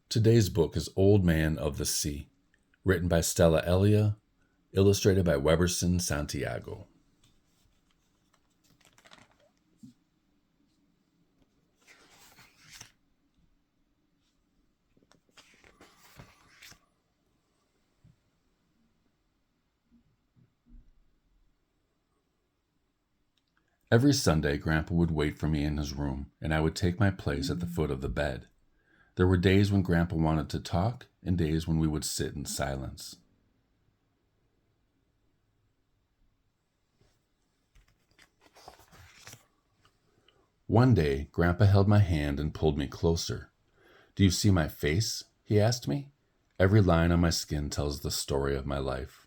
Today's book is Old Man of the Sea, written by Stella Elia, illustrated by Weberson, Santiago. Every Sunday, Grandpa would wait for me in his room, and I would take my place at the foot of the bed. There were days when Grandpa wanted to talk, and days when we would sit in silence. One day, Grandpa held my hand and pulled me closer. "Do you see my face?" he asked me. "Every line on my skin tells the story of my life."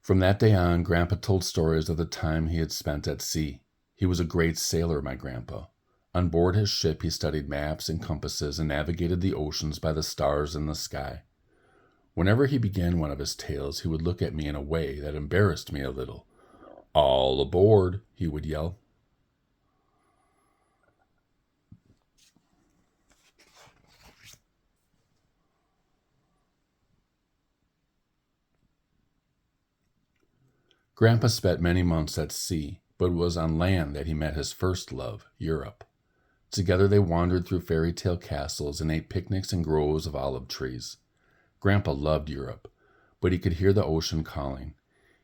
From that day on, Grandpa told stories of the time he had spent at sea. He was a great sailor, my grandpa. On board his ship, he studied maps and compasses and navigated the oceans by the stars in the sky. Whenever he began one of his tales, he would look at me in a way that embarrassed me a little. "All aboard," he would yell. Grandpa spent many months at sea, but it was on land that he met his first love, Europe. Together they wandered through fairy tale castles and ate picnics in groves of olive trees. Grandpa loved Europe, but he could hear the ocean calling.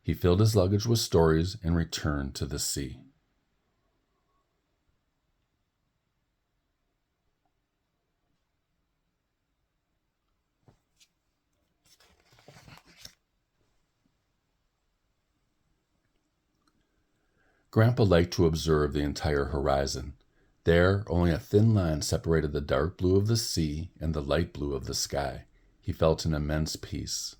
He filled his luggage with stories and returned to the sea. Grandpa liked to observe the entire horizon. There, only a thin line separated the dark blue of the sea and the light blue of the sky. He felt an immense peace.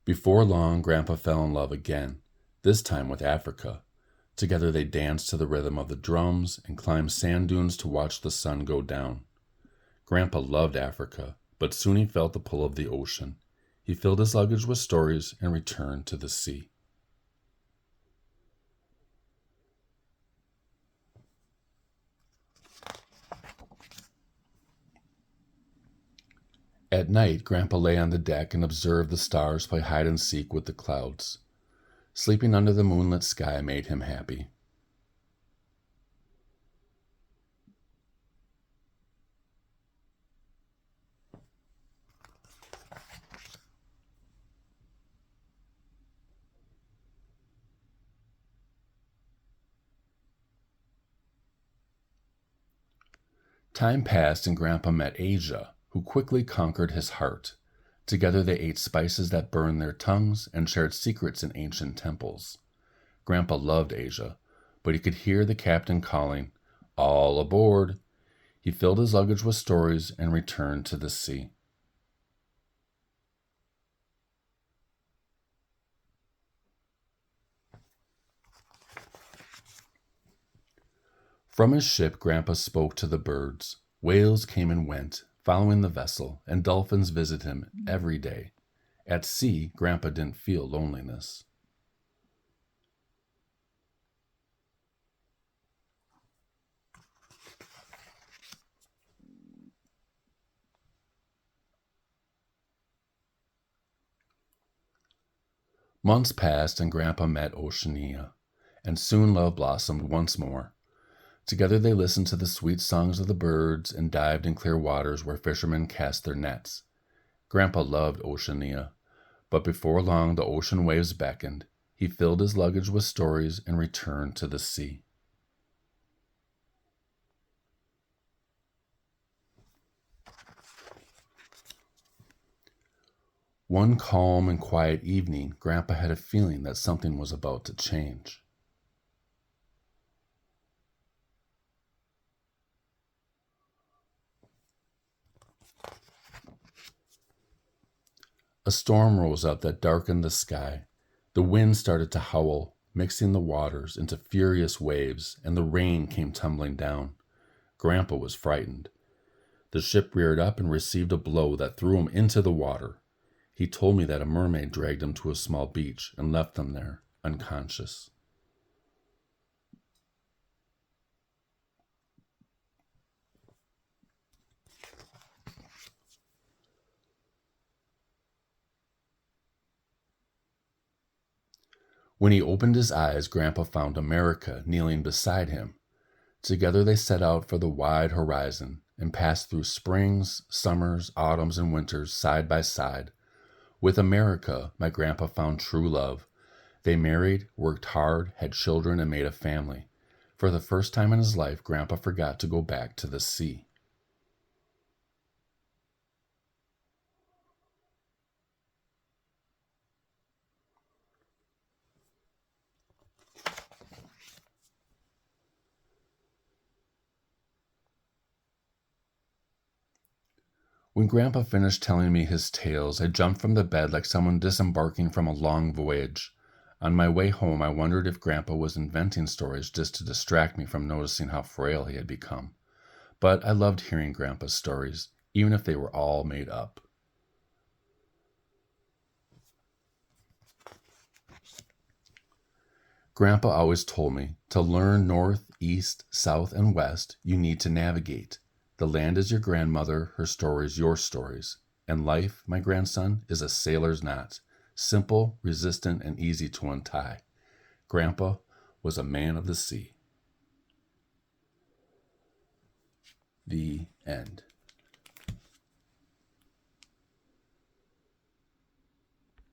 Before long, Grandpa fell in love again, this time with Africa. Together they danced to the rhythm of the drums and climbed sand dunes to watch the sun go down. Grandpa loved Africa, but soon he felt the pull of the ocean. He filled his luggage with stories and returned to the sea. At night, Grandpa lay on the deck and observed the stars play hide and seek with the clouds. Sleeping under the moonlit sky made him happy. Time passed and Grandpa met Asia, who quickly conquered his heart. Together they ate spices that burned their tongues and shared secrets in ancient temples. Grandpa loved Asia, but he could hear the captain calling, "All aboard." He filled his luggage with stories and returned to the sea. From his ship, Grandpa spoke to the birds. Whales came and went, following the vessel, and dolphins visited him every day. At sea, Grandpa didn't feel loneliness. Months passed and Grandpa met Oceania, and soon love blossomed once more. Together they listened to the sweet songs of the birds and dived in clear waters where fishermen cast their nets. Grandpa loved Oceania, but before long the ocean waves beckoned. He filled his luggage with stories and returned to the sea. One calm and quiet evening, Grandpa had a feeling that something was about to change. A A storm rose up that darkened the sky. The wind started to howl, mixing the waters into furious waves, and the rain came tumbling down. Grandpa was frightened. The ship reared up and received a blow that threw him into the water. He told me that a mermaid dragged him to a small beach and left him there, unconscious. When he opened his eyes, Grandpa found America kneeling beside him. Together they set out for the wide horizon and passed through springs, summers, autumns, and winters side by side. With America, my grandpa found true love. They married, worked hard, had children, and made a family. For the first time in his life, Grandpa forgot to go back to the sea. When Grandpa finished telling me his tales, I jumped from the bed like someone disembarking from a long voyage. On my way home, I wondered if Grandpa was inventing stories just to distract me from noticing how frail he had become. But I loved hearing Grandpa's stories, even if they were all made up. Grandpa always told me, to learn north, east, south, and west, you need to navigate. The land is your grandmother, her stories your stories. And life, my grandson, is a sailor's knot, simple, resistant, and easy to untie. Grandpa was a man of the sea. The end.